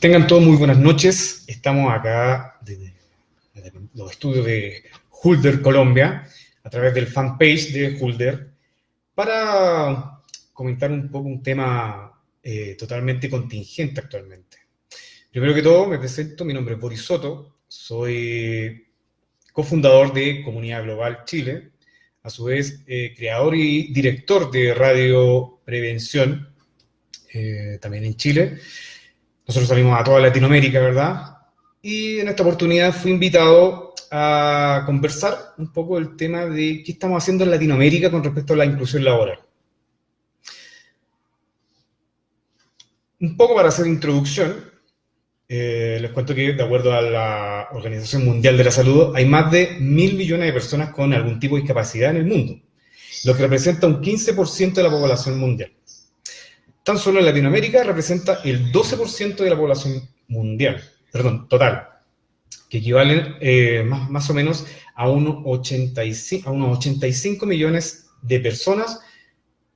Tengan todos muy buenas noches. Estamos acá desde los estudios de Hulder, Colombia, a través del fanpage de Hulder, para comentar un poco un tema totalmente contingente actualmente. Primero que todo, me presento, mi nombre es Boris Soto, soy cofundador de Comunidad Global Chile, a su vez creador y director de Radio Prevención, también en Chile. Nosotros salimos a toda Latinoamérica, ¿verdad? Y en esta oportunidad fui invitado a conversar un poco del tema de qué estamos haciendo en Latinoamérica con respecto a la inclusión laboral. Un poco para hacer introducción, les cuento que de acuerdo a la Organización Mundial de la Salud hay más de 1.000 millones de personas con algún tipo de discapacidad en el mundo, lo que representa un 15% de la población mundial. Tan solo en Latinoamérica representa el 12% de la población mundial, perdón, total, que equivalen más o menos a unos 85 millones de personas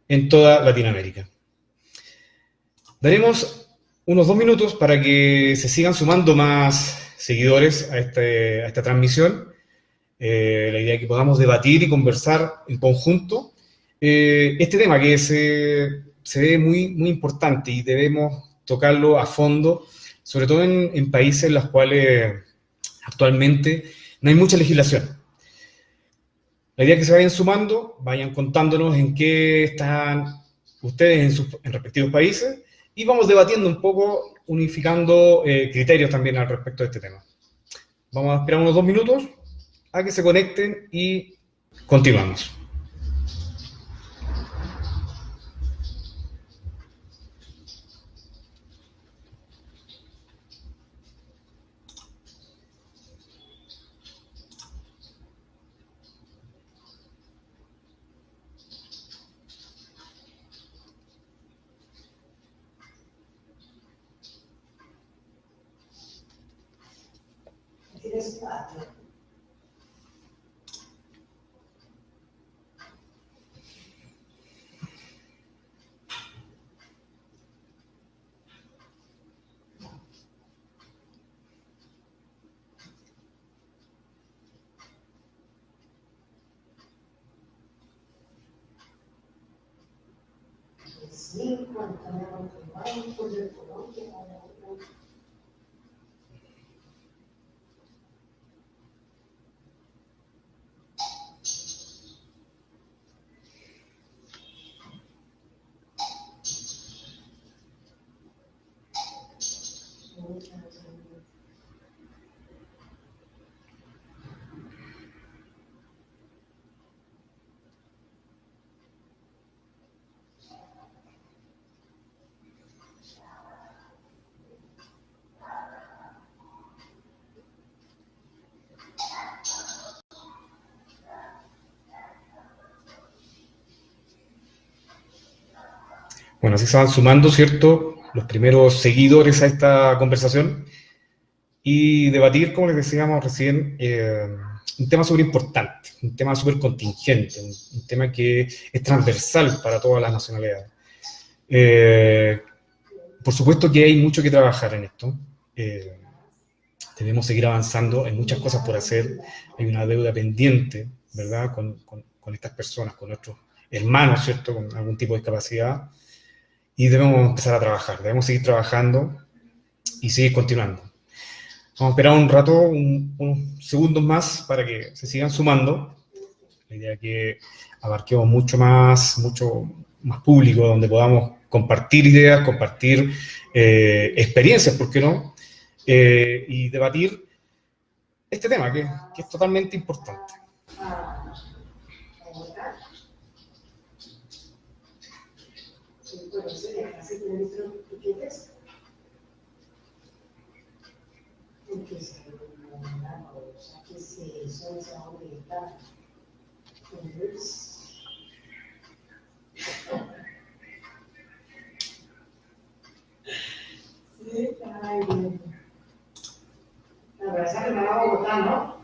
en toda Latinoamérica. Daremos unos 2 minutos para que se sigan sumando más seguidores a esta transmisión. La idea es que podamos debatir y conversar en conjunto este tema que se ve muy importante y debemos tocarlo a fondo, sobre todo en países en los cuales actualmente no hay mucha legislación. La idea es que se vayan sumando, vayan contándonos en qué están ustedes en respectivos países y vamos debatiendo un poco, unificando criterios también al respecto de este tema. Vamos a esperar unos 2 minutos a que se conecten y continuamos. Bueno, así se van sumando, ¿cierto?, los primeros seguidores a esta conversación y debatir, como les decíamos recién, un tema súper importante, un tema súper contingente, un tema que es transversal para todas las nacionalidades. Por supuesto que hay mucho que trabajar en esto. Debemos seguir avanzando, hay muchas cosas por hacer, hay una deuda pendiente, ¿verdad?, con estas personas, con nuestros hermanos, ¿cierto?, con algún tipo de discapacidad, y debemos empezar a trabajar, debemos seguir trabajando y seguir continuando. Vamos a esperar un rato, unos segundos más para que se sigan sumando. La idea es que abarquemos mucho más público, donde podamos compartir ideas, compartir experiencias, ¿por qué no? Y debatir este tema que es totalmente importante. La verdad es que me va a Bogotá, ¿no?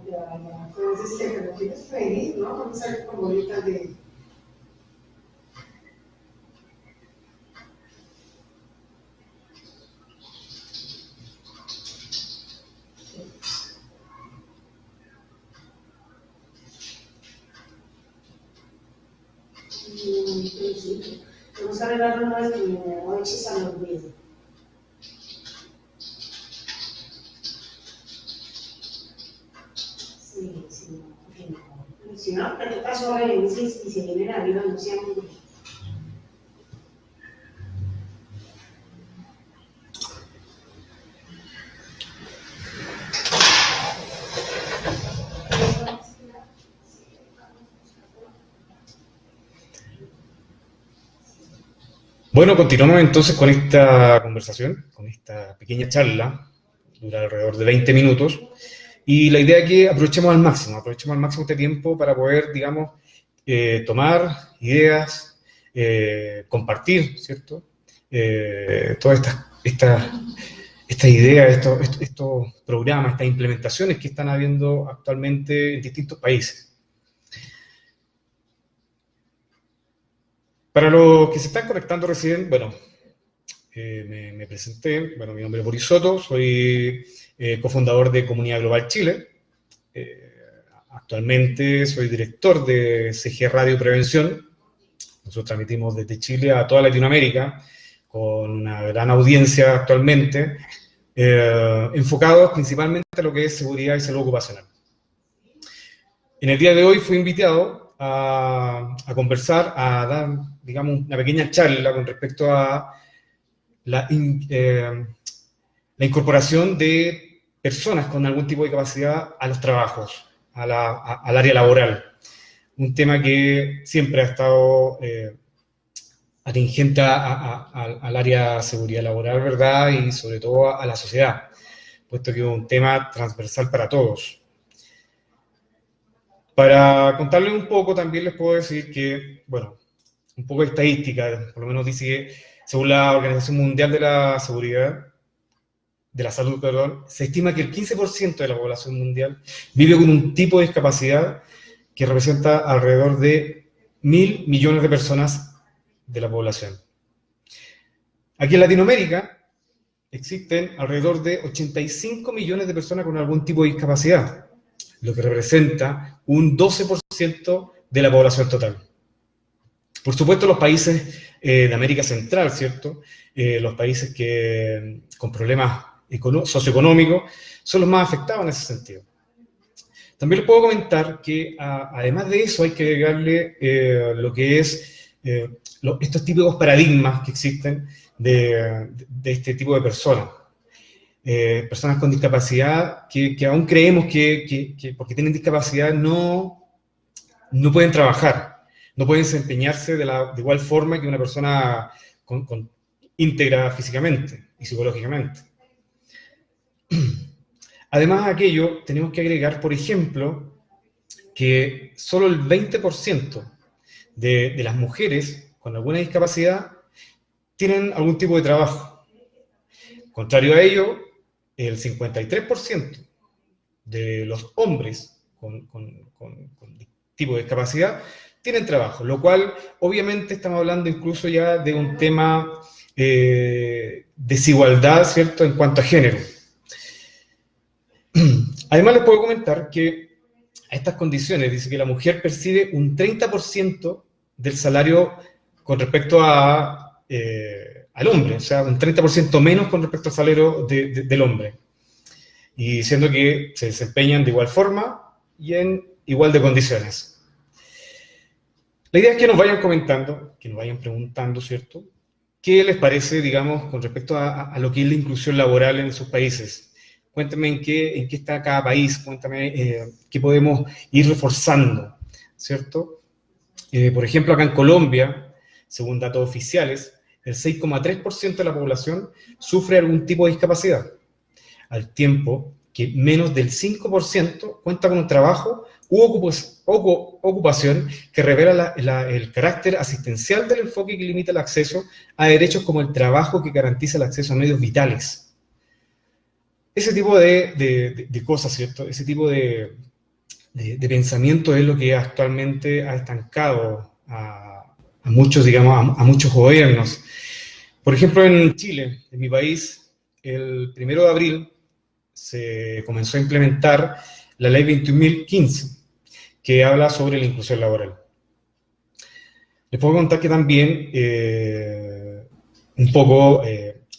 Entonces, pero tienes feliz, ¿no? Vamos a ver como ahorita de... Vamos a arreglar unas noches a dormir. Sí, sí, si no, pero ¿qué pasó? Y se viene la vida, no seamos... Bueno, continuamos entonces con esta conversación, con esta pequeña charla, dura alrededor de 20 minutos, y la idea es que aprovechemos al máximo este tiempo para poder, digamos, tomar ideas, compartir, ¿cierto? Todas estas ideas, estos programas, estas implementaciones que están habiendo actualmente en distintos países. Para los que se están conectando recién, bueno, me presenté, bueno, mi nombre es Boris Soto, soy cofundador de Comunidad Global Chile. Actualmente soy director de CG Radio Prevención. Nosotros transmitimos desde Chile a toda Latinoamérica, con una gran audiencia actualmente, enfocados principalmente a lo que es seguridad y salud ocupacional. En el día de hoy fui invitado a conversar, a dar, digamos, una pequeña charla con respecto a la incorporación de personas con algún tipo de capacidad a los trabajos, al área laboral. Un tema que siempre ha estado atingente al área de seguridad laboral, ¿verdad? Y sobre todo a la sociedad, puesto que es un tema transversal para todos. Para contarles un poco, también les puedo decir que, bueno, un poco de estadística, por lo menos dice que, según la Organización Mundial de la Salud, perdón, se estima que el 15% de la población mundial vive con un tipo de discapacidad que representa alrededor de 1.000 millones de personas de la población. Aquí en Latinoamérica existen alrededor de 85 millones de personas con algún tipo de discapacidad, lo que representa un 12% de la población total. Por supuesto, los países de América Central, ¿cierto? Los países con problemas socioeconómicos son los más afectados en ese sentido. También les puedo comentar que, además de eso, hay que agregarle lo que es estos típicos paradigmas que existen de este tipo de personas. Personas con discapacidad que aún creemos que porque tienen discapacidad no pueden trabajar, no pueden desempeñarse de igual forma que una persona íntegra físicamente y psicológicamente. Además de aquello, tenemos que agregar, por ejemplo, que solo el 20% de las mujeres con alguna discapacidad tienen algún tipo de trabajo. Contrario a ello, el 53% de los hombres con tipo de discapacidad tienen trabajo, lo cual obviamente estamos hablando incluso ya de un tema desigualdad, ¿cierto?, en cuanto a género. Además les puedo comentar que a estas condiciones dice que la mujer percibe un 30% del salario con respecto al hombre, o sea, un 30% menos con respecto al salario del hombre, y siendo que se desempeñan de igual forma y en igual de condiciones. La idea es que nos vayan comentando, que nos vayan preguntando, ¿cierto?, qué les parece, digamos, con respecto a lo que es la inclusión laboral en sus países. Cuéntame en qué está cada país, cuéntame qué podemos ir reforzando, ¿cierto? Por ejemplo, acá en Colombia, según datos oficiales, el 6,3% de la población sufre algún tipo de discapacidad, al tiempo que menos del 5% cuenta con un trabajo u ocupación que revela el carácter asistencial del enfoque que limita el acceso a derechos como el trabajo que garantiza el acceso a medios vitales. Ese tipo de cosas, ¿cierto? Ese tipo de de pensamiento es lo que actualmente ha estancado a muchos, digamos, a muchos gobiernos. Por ejemplo, en Chile, en mi país, el 1 de abril se comenzó a implementar la ley 21.015, que habla sobre la inclusión laboral. Les puedo contar que también, un poco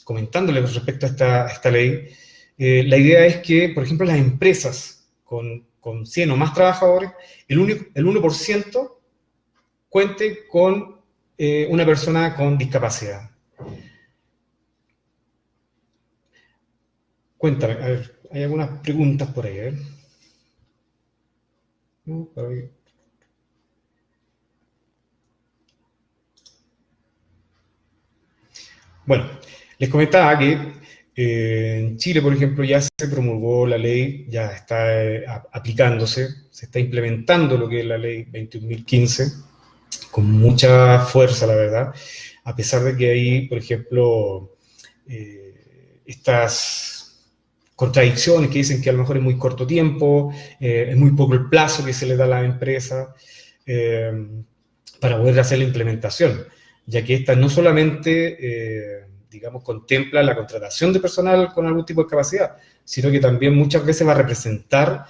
comentándoles respecto a esta ley, la idea es que, por ejemplo, las empresas con 100 o más trabajadores, el 1% cuente con una persona con discapacidad. Cuéntame, a ver, hay algunas preguntas por ahí, ¿eh? No, por ahí. Bueno, les comentaba que en Chile, por ejemplo, ya se promulgó la ley, ya está aplicándose, se está implementando lo que es la ley 21.015 con mucha fuerza, la verdad, a pesar de que hay, por ejemplo, estas contradicciones que dicen que a lo mejor es muy corto tiempo, es muy poco el plazo que se le da a la empresa para poder hacer la implementación, ya que esta no solamente, digamos, contempla la contratación de personal con algún tipo de capacidad, sino que también muchas veces va a representar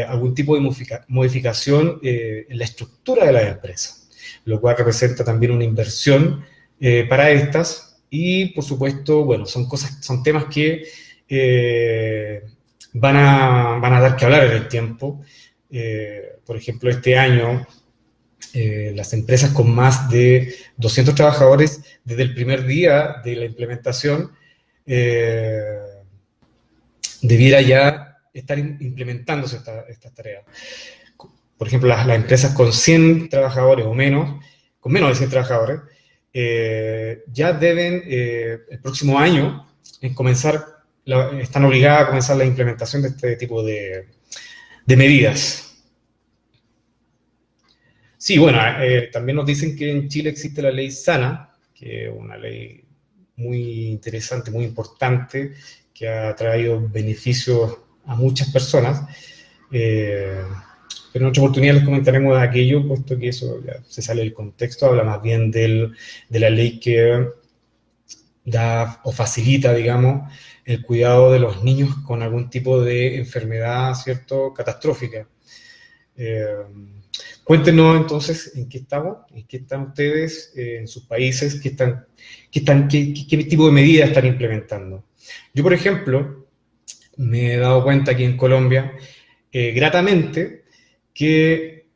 algún tipo de modificación en la estructura de la empresa, lo cual representa también una inversión para estas y, por supuesto, bueno, son temas que van a dar que hablar en el tiempo. Por ejemplo, este año, las empresas con más de 200 trabajadores, desde el primer día de la implementación, debiera ya estar implementándose estas tareas. Por ejemplo, las empresas con 100 trabajadores o menos, con menos de 100 trabajadores, ya deben, el próximo año, están obligadas a comenzar la implementación de este tipo de medidas. Sí, bueno, también nos dicen que en Chile existe la ley SANA, que es una ley muy interesante, muy importante, que ha traído beneficios a muchas personas. Pero en otra oportunidad les comentaremos aquello, puesto que eso ya se sale del contexto, habla más bien de la ley que da o facilita, digamos, el cuidado de los niños con algún tipo de enfermedad, ¿cierto?, catastrófica. Cuéntenos entonces en qué estamos, en qué están ustedes en sus países, qué tipo de medidas están implementando. Yo, por ejemplo, me he dado cuenta aquí en Colombia, gratamente, que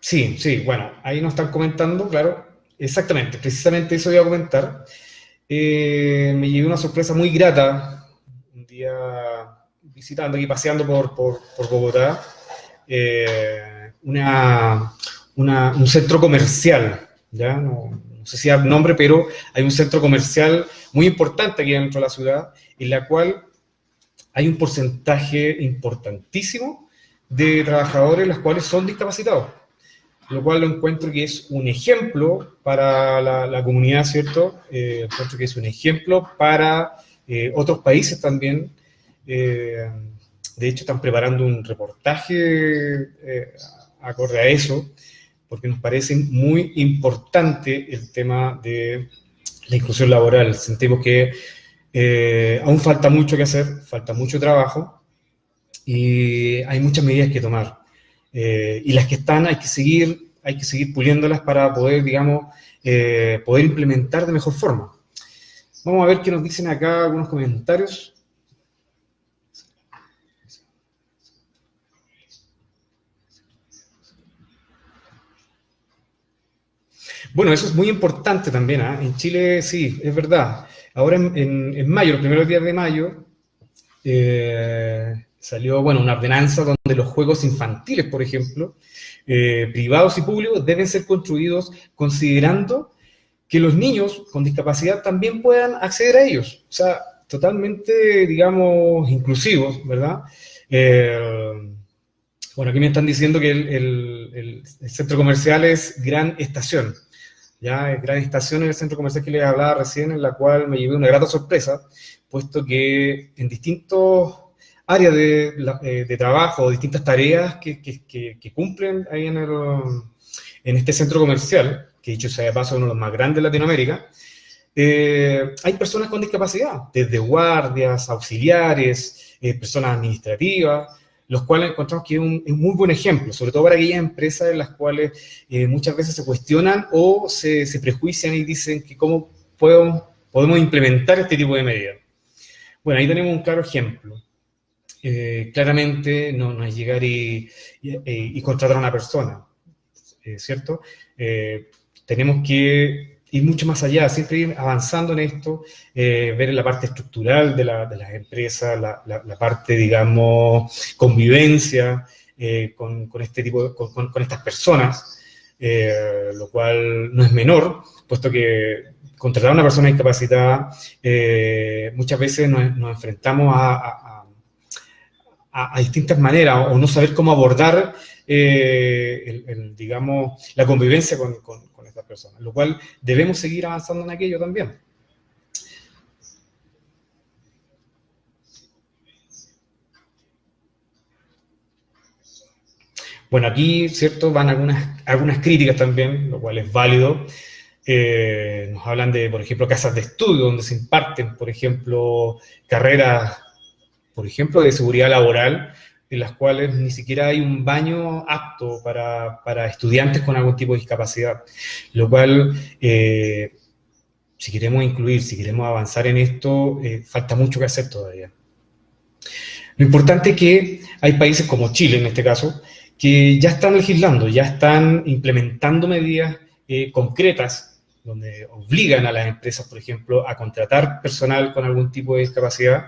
sí, bueno, ahí nos están comentando, claro, exactamente, precisamente eso iba a comentar. Me llevé una sorpresa muy grata un día visitando aquí, paseando por Bogotá, un centro comercial, ¿ya? No sé si da nombre, pero hay un centro comercial muy importante aquí dentro de la ciudad, en la cual hay un porcentaje importantísimo de trabajadores los cuales son discapacitados, lo cual lo encuentro que es un ejemplo para la comunidad, ¿cierto? Encuentro que es un ejemplo para otros países también. De hecho, están preparando un reportaje acorde a eso, porque nos parece muy importante el tema de la inclusión laboral. Sentimos que aún falta mucho que hacer, falta mucho trabajo, y hay muchas medidas que tomar. Y las que están hay que seguir puliéndolas para poder, digamos, poder implementar de mejor forma. Vamos a ver qué nos dicen acá algunos comentarios. Bueno, eso es muy importante también, ¿eh? En Chile, sí, es verdad. Ahora en mayo, los primeros días de mayo, salió, bueno, una ordenanza donde los juegos infantiles, por ejemplo, privados y públicos, deben ser construidos considerando que los niños con discapacidad también puedan acceder a ellos. O sea, totalmente, digamos, inclusivos, ¿verdad? Bueno, aquí me están diciendo que el centro comercial es Gran Estación. Ya, Gran Estación es el centro comercial que les hablaba recién, en la cual me llevé una grata sorpresa, puesto que en distintos áreas de trabajo, distintas tareas que cumplen ahí en este centro comercial, que dicho sea de paso es uno de los más grandes de Latinoamérica. Hay personas con discapacidad, desde guardias, auxiliares, personas administrativas, los cuales encontramos que es un muy buen ejemplo, sobre todo para aquellas empresas en las cuales muchas veces se cuestionan o se prejuician y dicen que cómo podemos implementar este tipo de medidas. Bueno, ahí tenemos un claro ejemplo. Claramente no es llegar y contratar a una persona, ¿cierto? Tenemos que ir mucho más allá, siempre ir avanzando en esto, ver la parte estructural de las empresas, la parte, digamos, convivencia con este tipo con estas personas, lo cual no es menor, puesto que contratar a una persona discapacitada muchas veces nos enfrentamos a distintas maneras o no saber cómo abordar digamos, la convivencia con estas personas, lo cual debemos seguir avanzando en aquello también. Bueno, aquí, ¿cierto?, van algunas críticas también, lo cual es válido. Nos hablan de, por ejemplo, casas de estudio donde se imparten, por ejemplo, carreras, por ejemplo, de seguridad laboral, en las cuales ni siquiera hay un baño apto para estudiantes con algún tipo de discapacidad, lo cual, si queremos incluir, si queremos avanzar en esto, falta mucho que hacer todavía. Lo importante es que hay países como Chile, en este caso, que ya están legislando, ya están implementando medidas concretas, donde obligan a las empresas, por ejemplo, a contratar personal con algún tipo de discapacidad,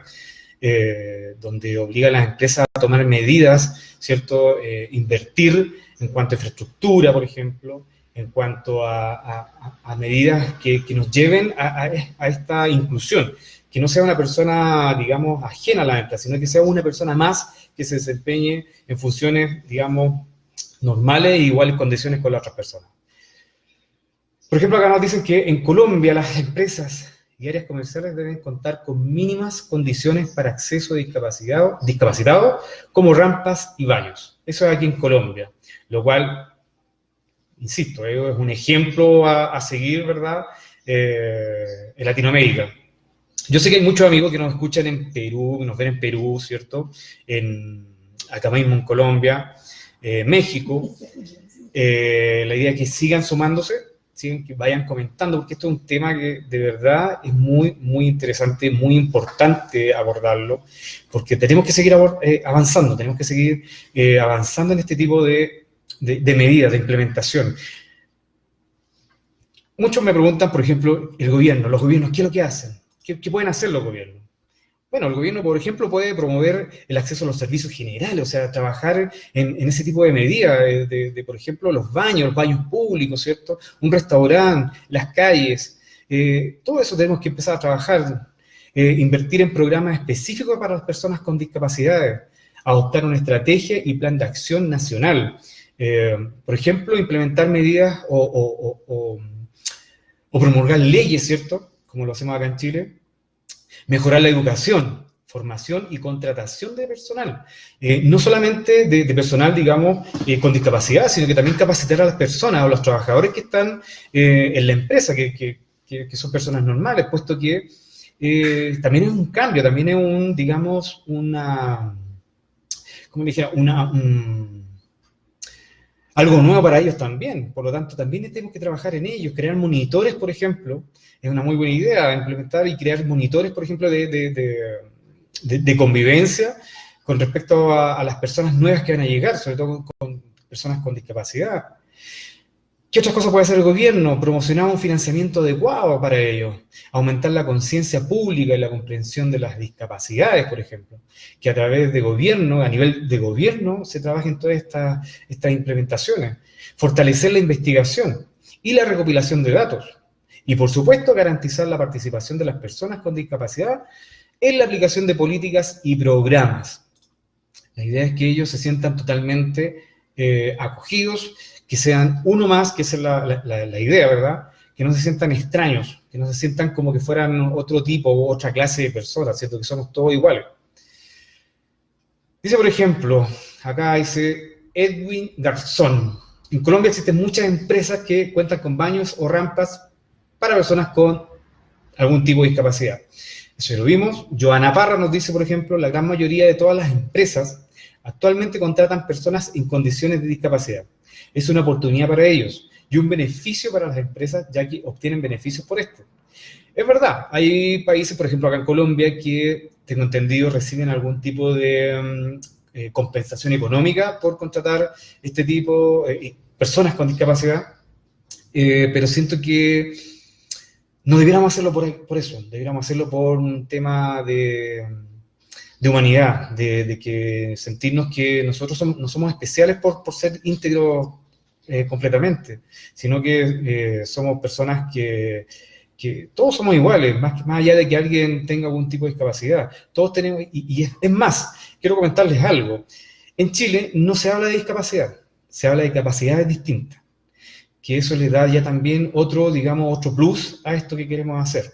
donde obliga a las empresas a tomar medidas, ¿cierto? Invertir en cuanto a infraestructura, por ejemplo, en cuanto a medidas que nos lleven a esta inclusión, que no sea una persona, digamos, ajena a la empresa, sino que sea una persona más que se desempeñe en funciones, digamos, normales e iguales condiciones con las otras personas. Por ejemplo, acá nos dicen que en Colombia las empresas y áreas comerciales deben contar con mínimas condiciones para acceso de discapacitados, como rampas y baños. Eso es aquí en Colombia, lo cual, insisto, es un ejemplo a seguir, ¿verdad?, en Latinoamérica. Yo sé que hay muchos amigos que nos escuchan en Perú, que nos ven en Perú, ¿cierto?, acá mismo en Colombia, México. La idea es que sigan sumándose, que vayan comentando, porque esto es un tema que de verdad es muy, muy interesante, muy importante abordarlo, porque tenemos que seguir avanzando, tenemos que seguir avanzando en este tipo de medidas, de implementación. Muchos me preguntan, por ejemplo, los gobiernos, ¿qué es lo que hacen? ¿Qué pueden hacer los gobiernos? Bueno, el gobierno, por ejemplo, puede promover el acceso a los servicios generales, o sea, trabajar en ese tipo de medidas, por ejemplo, los baños públicos, ¿cierto? Un restaurante, las calles, todo eso tenemos que empezar a trabajar, invertir en programas específicos para las personas con discapacidades, adoptar una estrategia y plan de acción nacional. Por ejemplo, implementar medidas o promulgar leyes, ¿cierto?, como lo hacemos acá en Chile. Mejorar la educación, formación y contratación de personal. No solamente de personal, digamos, con discapacidad, sino que también capacitar a las personas, a los trabajadores que están en la empresa, que son personas normales, puesto que también es un cambio, también es digamos, ¿cómo le dijera? Algo nuevo para ellos también, por lo tanto también tenemos que trabajar en ellos, crear monitores, por ejemplo, es una muy buena idea, implementar y crear monitores, por ejemplo, de convivencia con respecto a las personas nuevas que van a llegar, sobre todo con personas con discapacidad. ¿Qué otras cosas puede hacer el gobierno? Promocionar un financiamiento adecuado para ellos, aumentar la conciencia pública y la comprensión de las discapacidades, por ejemplo, que a través de gobierno, a nivel de gobierno, se trabajen todas estas implementaciones, fortalecer la investigación y la recopilación de datos, y por supuesto garantizar la participación de las personas con discapacidad en la aplicación de políticas y programas. La idea es que ellos se sientan totalmente acogidos, que sean uno más, que esa es la idea, ¿verdad? Que no se sientan extraños, que no se sientan como que fueran otro tipo o otra clase de personas, ¿cierto? Que somos todos iguales. Dice, por ejemplo, acá dice Edwin Garzón. En Colombia existen muchas empresas que cuentan con baños o rampas para personas con algún tipo de discapacidad. Eso ya lo vimos. Joana Parra nos dice, por ejemplo, la gran mayoría de todas las empresas actualmente contratan personas en condiciones de discapacidad. Es una oportunidad para ellos y un beneficio para las empresas, ya que obtienen beneficios por esto. Es verdad, hay países, por ejemplo, acá en Colombia, que, tengo entendido, reciben algún tipo de compensación económica por contratar este tipo de personas con discapacidad, pero siento que no debiéramos hacerlo por eso, debiéramos hacerlo por un tema de humanidad, de que sentirnos que nosotros no somos especiales por ser íntegros completamente, sino que somos personas que todos somos iguales, más allá de que alguien tenga algún tipo de discapacidad. Todos tenemos, y es más, quiero comentarles algo. En Chile no se habla de discapacidad, se habla de capacidades distintas, que eso le da ya también otro, digamos, otro plus a esto que queremos hacer.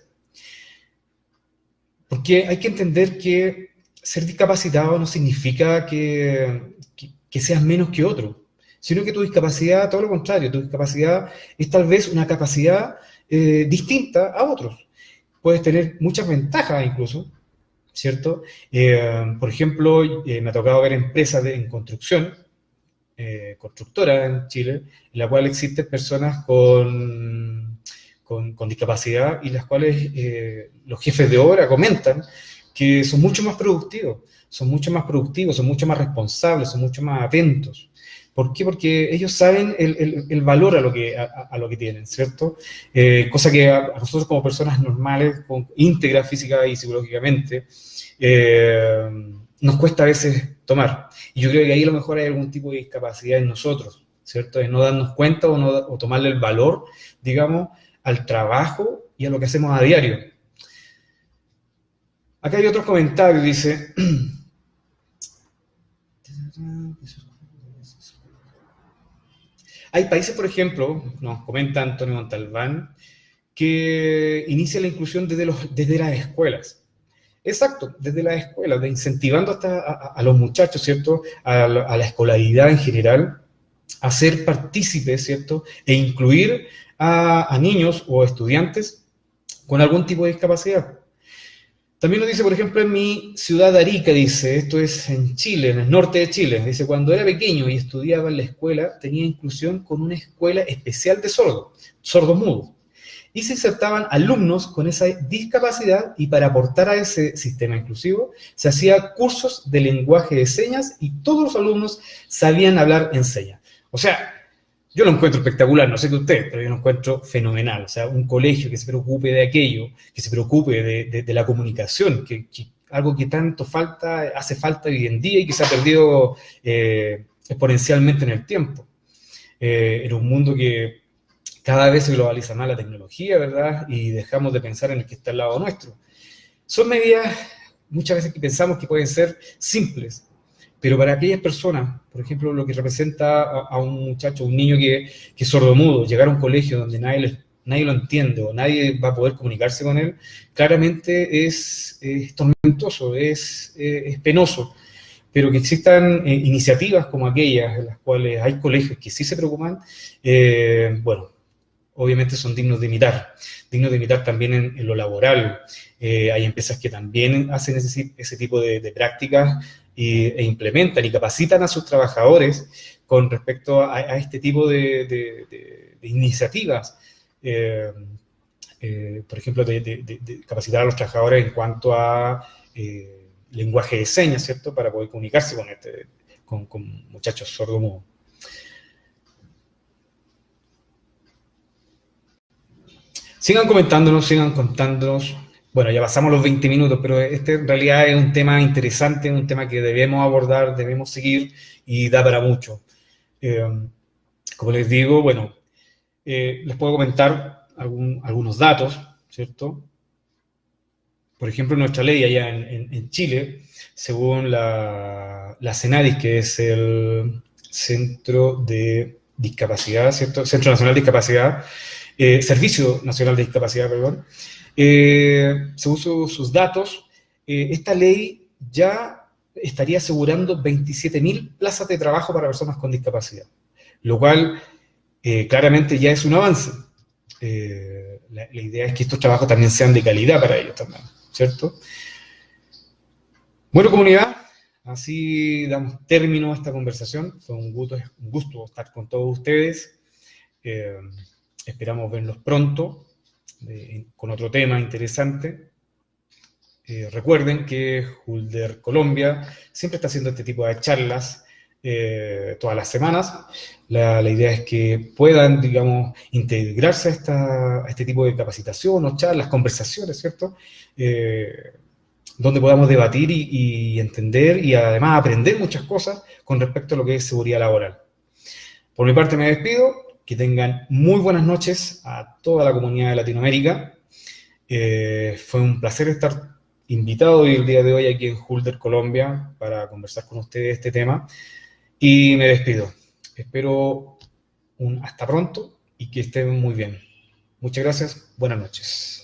Porque hay que entender que ser discapacitado no significa que seas menos que otro, sino que tu discapacidad, todo lo contrario, tu discapacidad es tal vez una capacidad distinta a otros. Puedes tener muchas ventajas incluso, ¿cierto? Por ejemplo, me ha tocado ver empresas en construcción, constructoras en Chile, en la cual existen personas con discapacidad y las cuales los jefes de obra comentan que son mucho más productivos, son mucho más productivos, son mucho más responsables, son mucho más atentos. ¿Por qué? Porque ellos saben el valor a lo que tienen, ¿cierto? Cosa que a nosotros como personas normales, íntegras física y psicológicamente, nos cuesta a veces tomar. Y yo creo que ahí a lo mejor hay algún tipo de discapacidad en nosotros, ¿cierto? De no darnos cuenta o tomarle el valor, digamos, al trabajo y a lo que hacemos a diario. Acá hay otros comentarios, dice... Hay países, por ejemplo, nos comenta Antonio Montalbán, que inicia la inclusión desde las escuelas. Exacto, desde las escuelas, de incentivando hasta a los muchachos, ¿cierto? A la escolaridad en general, a ser partícipes, ¿cierto? E incluir a niños o estudiantes con algún tipo de discapacidad. También lo dice, por ejemplo, en mi ciudad de Arica, dice, esto es en Chile, en el norte de Chile, dice, cuando era pequeño y estudiaba en la escuela, tenía inclusión con una escuela especial de sordos mudos, y se insertaban alumnos con esa discapacidad y para aportar a ese sistema inclusivo se hacía cursos de lenguaje de señas y todos los alumnos sabían hablar en señas. O sea, yo lo encuentro espectacular, no sé qué usted, pero yo lo encuentro fenomenal. O sea, un colegio que se preocupe de aquello, que se preocupe de la comunicación, que algo que tanto hace falta hoy en día y que se ha perdido exponencialmente en el tiempo. En un mundo que cada vez se globaliza más la tecnología, ¿verdad? Y dejamos de pensar en el que está al lado nuestro. Son medidas, muchas veces que pensamos que pueden ser simples, pero para aquellas personas, por ejemplo, lo que representa a un muchacho, un niño que es sordomudo, llegar a un colegio donde nadie lo entiende o nadie va a poder comunicarse con él, claramente es tormentoso, es penoso. Pero que existan iniciativas como aquellas en las cuales hay colegios que sí se preocupan, bueno, obviamente son dignos de imitar también en lo laboral. Hay empresas que también hacen ese tipo de prácticas e implementan y capacitan a sus trabajadores con respecto a este tipo de iniciativas. Por ejemplo, de capacitar a los trabajadores en cuanto a lenguaje de señas, ¿cierto? Para poder comunicarse con muchachos sordomudos. Sigan comentándonos, sigan contándonos. Bueno, ya pasamos los 20 minutos, pero este en realidad es un tema interesante, un tema que debemos abordar, debemos seguir y da para mucho. Como les digo, bueno, les puedo comentar algunos datos, ¿cierto? Por ejemplo, nuestra ley allá en Chile, según la CENADIS, que es el Centro de Discapacidad, ¿cierto? Centro Nacional de Discapacidad, Servicio Nacional de Discapacidad, perdón, según sus datos, esta ley ya estaría asegurando 27.000 plazas de trabajo para personas con discapacidad, lo cual claramente ya es un avance. La idea es que estos trabajos también sean de calidad para ellos también, ¿cierto? Bueno, comunidad, así damos término a esta conversación. Fue un gusto estar con todos ustedes. Esperamos verlos pronto con otro tema interesante. Recuerden que Hulder Colombia siempre está haciendo este tipo de charlas todas las semanas. La idea es que puedan, digamos, integrarse a este tipo de capacitación o charlas, conversaciones, ¿cierto? Donde podamos debatir y entender y además aprender muchas cosas con respecto a lo que es seguridad laboral. Por mi parte me despido, que tengan muy buenas noches a toda la comunidad de Latinoamérica. Fue un placer estar invitado hoy el día de hoy aquí en Hulder, Colombia, para conversar con ustedes este tema. Y me despido. Espero hasta pronto y que estén muy bien. Muchas gracias. Buenas noches.